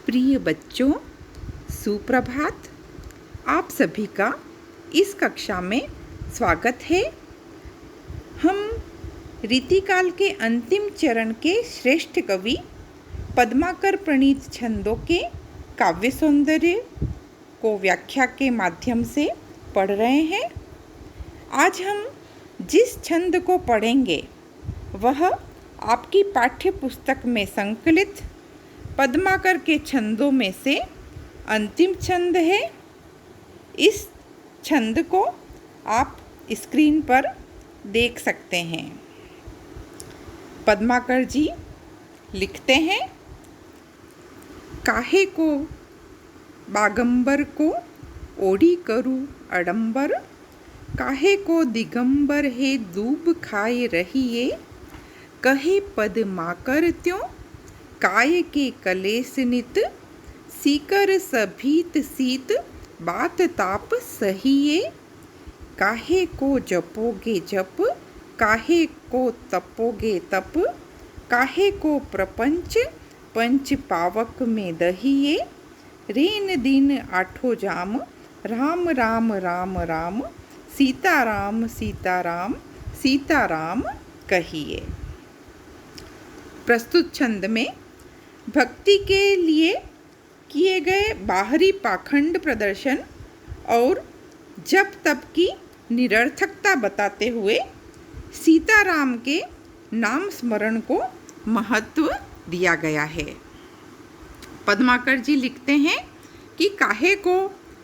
प्रिय बच्चों, सुप्रभात। आप सभी का इस कक्षा में स्वागत है। हम रीतिकाल के अंतिम चरण के श्रेष्ठ कवि पद्माकर प्रणीत छंदों के काव्य सौंदर्य को व्याख्या के माध्यम से पढ़ रहे हैं। आज हम जिस छंद को पढ़ेंगे वह आपकी पाठ्य पुस्तक में संकलित पद्माकर के छंदों में से अंतिम छंद है। इस छंद को आप स्क्रीन पर देख सकते हैं। पद्माकर जी लिखते हैं, काहे को बागंबर को ओढ़ी करूँ अडंबर, काहे को दिगंबर है दूब खाए रहिए, कहे पद्माकर त्यों काय के कलेस नित, सीकर सभीत सीत बात ताप सहिए, काहे को जपोगे जप, काहे को तपोगे तप, काहे को प्रपंच पंच पावक में दहिए, रेन दिन आठो जाम, राम राम राम राम, सीताराम सीताराम सीताराम कहिए। प्रस्तुत छंद में भक्ति के लिए किए गए बाहरी पाखंड प्रदर्शन और जप तप की निरर्थकता बताते हुए सीताराम के नाम स्मरण को महत्व दिया गया है। पद्माकर जी लिखते हैं कि काहे को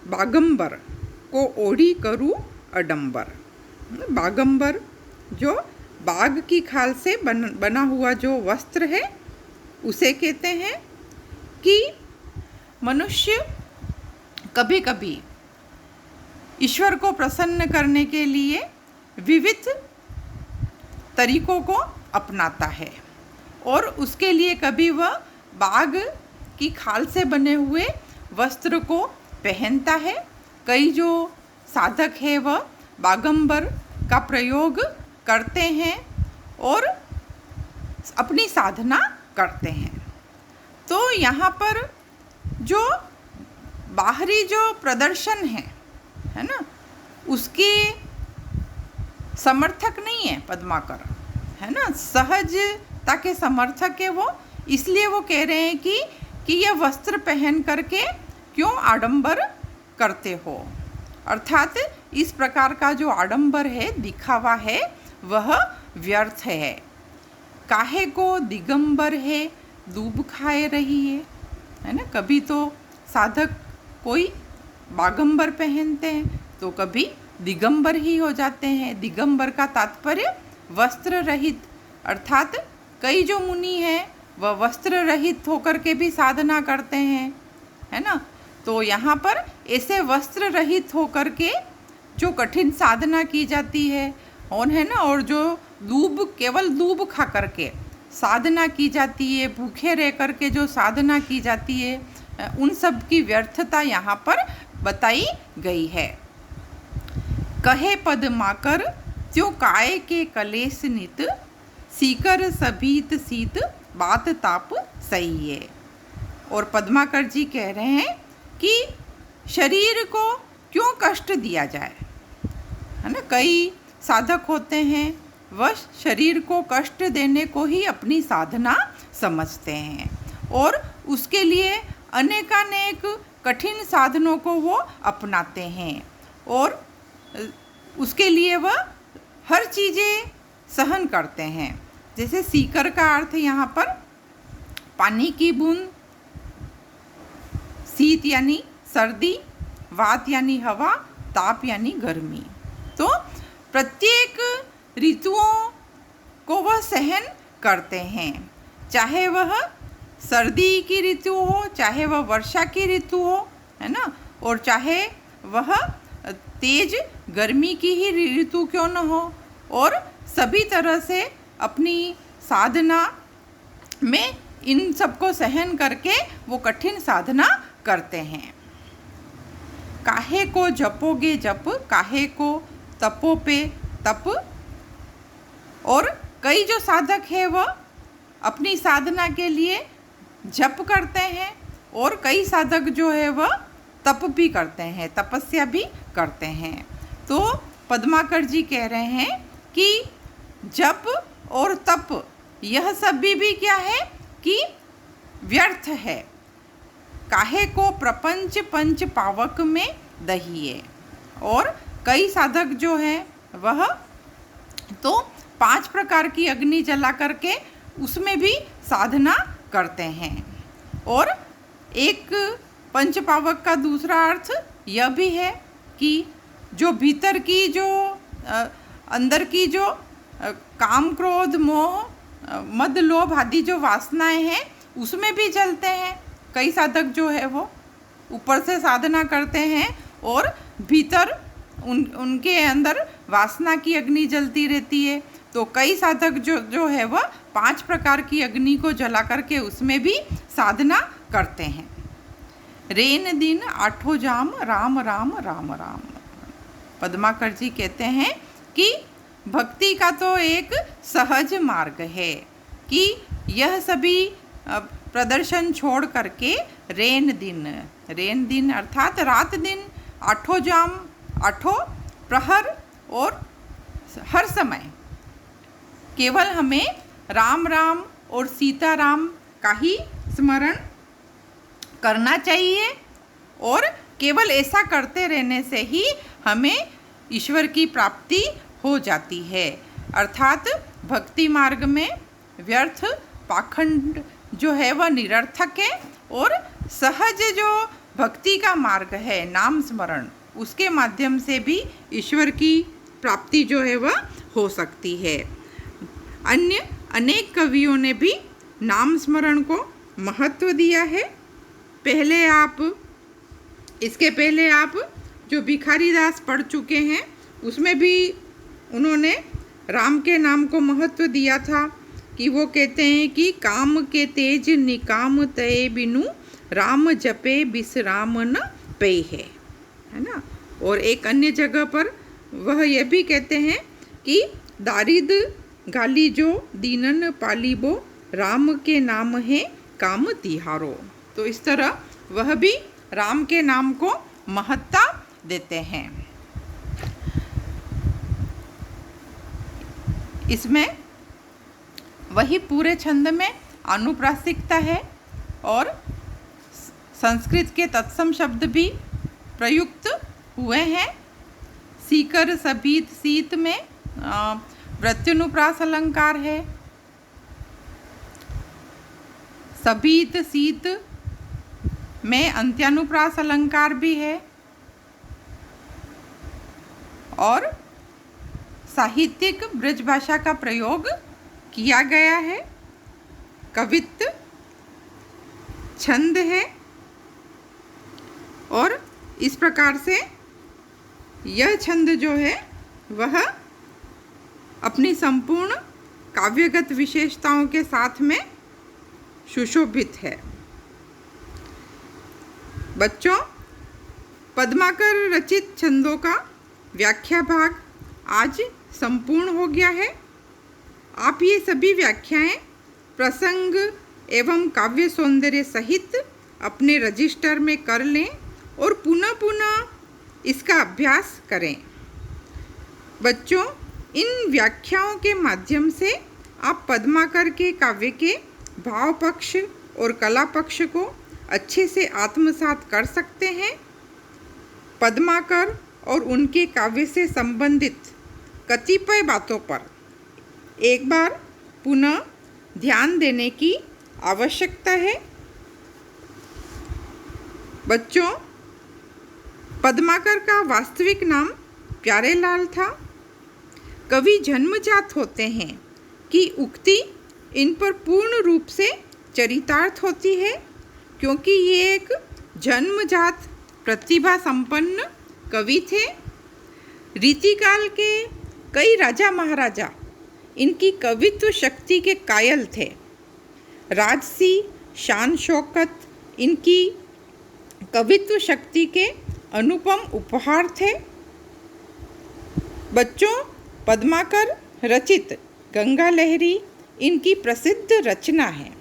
बागंबर को ओढ़ी करूँ अडंबर। बागंबर जो बाघ की खाल से बना हुआ जो वस्त्र है उसे कहते हैं कि मनुष्य कभी कभी ईश्वर को प्रसन्न करने के लिए विविध तरीकों को अपनाता है और उसके लिए कभी वह बाघ की खाल से बने हुए वस्त्र को पहनता है। कई जो साधक है वह बागंबर का प्रयोग करते हैं और अपनी साधना करते हैं। तो यहाँ पर जो बाहरी जो प्रदर्शन है ना, उसके समर्थक नहीं है पद्माकर, है ना, सहजता के समर्थक है वो। इसलिए वो कह रहे हैं कि यह वस्त्र पहन करके क्यों आडंबर करते हो, अर्थात इस प्रकार का जो आडंबर है, दिखावा है, वह व्यर्थ है। काहे को दिगंबर है दूब खाए रही है ना। कभी तो साधक कोई बागंबर पहनते हैं तो कभी दिगंबर ही हो जाते हैं। दिगंबर का तात्पर्य वस्त्र रहित, अर्थात कई जो मुनि हैं वह वस्त्र रहित होकर के भी साधना करते हैं, है ना। तो यहाँ पर ऐसे वस्त्र रहित होकर के जो कठिन साधना की जाती है और है ना, और जो केवल दूब खा करके साधना की जाती है, भूखे रह करके जो साधना की जाती है, उन सब की व्यर्थता यहाँ पर बताई गई है। कहे पद्माकर त्यों काय के कलेस नित, सीकर सभीत सीत बात ताप सही है। और पद्माकर जी कह रहे हैं कि शरीर को क्यों कष्ट दिया जाए, है ना। कई साधक होते हैं वह शरीर को कष्ट देने को ही अपनी साधना समझते हैं और उसके लिए अनेकानेक कठिन साधनों को वो अपनाते हैं और उसके लिए वह हर चीज़ें सहन करते हैं। जैसे सीकर का अर्थ यहाँ पर पानी की बूंद, शीत यानी सर्दी, वात यानी हवा, ताप यानी गर्मी। तो प्रत्येक ऋतुओं को वह सहन करते हैं, चाहे वह सर्दी की ऋतु हो, चाहे वह वर्षा की ऋतु हो, है ना, और चाहे वह तेज गर्मी की ही ऋतु क्यों न हो। और सभी तरह से अपनी साधना में इन सबको सहन करके वो कठिन साधना करते हैं। काहे को जपोगे जप, काहे को तपो पे तप। और कई जो साधक है वह अपनी साधना के लिए जप करते हैं, और कई साधक जो है वह तप भी करते हैं, तपस्या भी करते हैं। तो पद्माकर जी कह रहे हैं कि जप और तप यह सभी भी क्या है कि व्यर्थ है, काहे को प्रपंच पंच पावक में दहिए। और कई साधक जो हैं वह तो 5 प्रकार की अग्नि जला करके उसमें भी साधना करते हैं। और एक पंचपावक का दूसरा अर्थ यह भी है कि जो भीतर की जो अंदर की जो काम क्रोध मोह मद लोभ आदि जो वासनाएं हैं उसमें भी जलते हैं। कई साधक जो है वो ऊपर से साधना करते हैं और भीतर उनके अंदर वासना की अग्नि जलती रहती है। तो कई साधक जो है वह 5 प्रकार की अग्नि को जला करके उसमें भी साधना करते हैं। रेन दिन आठों जाम राम राम राम राम। पद्माकर जी कहते हैं कि भक्ति का तो एक सहज मार्ग है कि यह सभी प्रदर्शन छोड़ करके रेन दिन अर्थात रात दिन, आठों जाम, आठों प्रहर और हर समय केवल हमें राम राम और सीता राम का ही स्मरण करना चाहिए। और केवल ऐसा करते रहने से ही हमें ईश्वर की प्राप्ति हो जाती है। अर्थात भक्ति मार्ग में व्यर्थ पाखंड जो है वह निरर्थक है और सहज जो भक्ति का मार्ग है नाम स्मरण, उसके माध्यम से भी ईश्वर की प्राप्ति जो है वह हो सकती है। अन्य अनेक कवियों ने भी नाम स्मरण को महत्व दिया है। इसके पहले आप जो भिखारी दास पढ़ चुके हैं उसमें भी उन्होंने राम के नाम को महत्व दिया था कि वो कहते हैं कि काम के तेज निकाम तय बिनु राम जपे बिसराम न पे है ना। और एक अन्य जगह पर वह यह भी कहते हैं कि दारिद गाली जो दीनन पालीबो राम के नाम है काम तिहारो। तो इस तरह वह भी राम के नाम को महत्ता देते हैं। इसमें वही पूरे छंद में अनुप्रासिकता है और संस्कृत के तत्सम शब्द भी प्रयुक्त हुए हैं। सीकर सबीत सीत में प्रत्युनुप्रास अलंकार है, सबीत सीत में अंत्यानुप्रास अलंकार भी है और साहित्यिक ब्रज भाषा का प्रयोग किया गया है। कवित्त छंद है और इस प्रकार से यह छंद जो है वह अपनी संपूर्ण काव्यगत विशेषताओं के साथ में सुशोभित है। बच्चों, पद्माकर रचित छंदों का व्याख्या भाग आज संपूर्ण हो गया है। आप ये सभी व्याख्याएं प्रसंग एवं काव्य सौंदर्य सहित अपने रजिस्टर में कर लें और पुनः पुनः इसका अभ्यास करें। बच्चों, इन व्याख्याओं के माध्यम से आप पद्माकर के काव्य के भाव पक्ष और कला पक्ष को अच्छे से आत्मसात कर सकते हैं। पद्माकर और उनके काव्य से संबंधित कतिपय बातों पर एक बार पुनः ध्यान देने की आवश्यकता है। बच्चों, पद्माकर का वास्तविक नाम प्यारेलाल था। कवि जन्मजात होते हैं कि उक्ति इन पर पूर्ण रूप से चरितार्थ होती है, क्योंकि ये एक जन्मजात प्रतिभा संपन्न कवि थे। रीतिकाल के कई राजा महाराजा इनकी कवित्व शक्ति के कायल थे। राजसी शान शौकत इनकी कवित्व शक्ति के अनुपम उपहार थे। बच्चों, पद्माकर रचित गंगा लहरी इनकी प्रसिद्ध रचना है।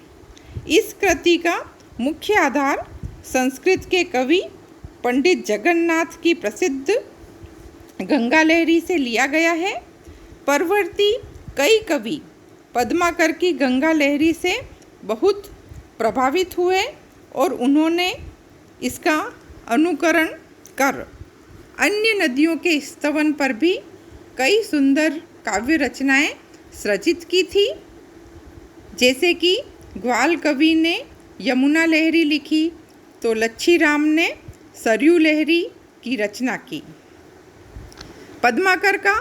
इस कृति का मुख्य आधार संस्कृत के कवि पंडित जगन्नाथ की प्रसिद्ध गंगा लहरी से लिया गया है। परवर्ती कई कवि पद्माकर की गंगा लहरी से बहुत प्रभावित हुए और उन्होंने इसका अनुकरण कर अन्य नदियों के स्तवन पर भी कई सुंदर काव्य रचनाएं सृजित की थी। जैसे कि ग्वाल कवि ने यमुना लहरी लिखी तो लच्छी राम ने सरयू लहरी की रचना की। पद्माकर का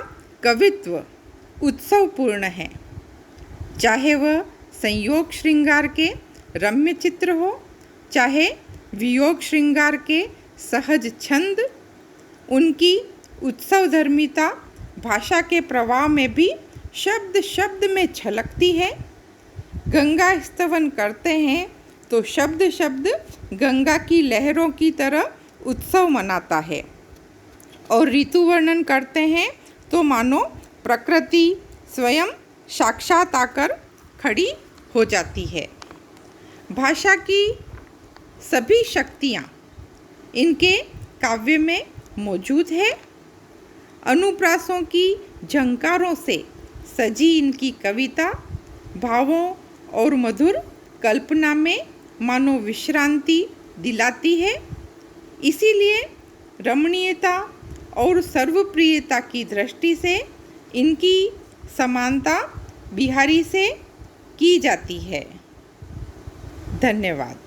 कवित्व उत्सवपूर्ण है, चाहे वह संयोग श्रृंगार के रम्य चित्र हो, चाहे वियोग श्रृंगार के सहज छंद। उनकी उत्सवधर्मिता भाषा के प्रवाह में भी शब्द शब्द में झलकती है। गंगा स्तवन करते हैं तो शब्द शब्द गंगा की लहरों की तरह उत्सव मनाता है, और ऋतु वर्णन करते हैं तो मानो प्रकृति स्वयं साक्षात आकर खड़ी हो जाती है। भाषा की सभी शक्तियाँ इनके काव्य में मौजूद है। अनुप्रासों की झंकारों से सजी इनकी कविता भावों और मधुर कल्पना में मानो विश्रांति दिलाती है। इसीलिए रमणीयता और सर्वप्रियता की दृष्टि से इनकी समानता बिहारी से की जाती है। धन्यवाद।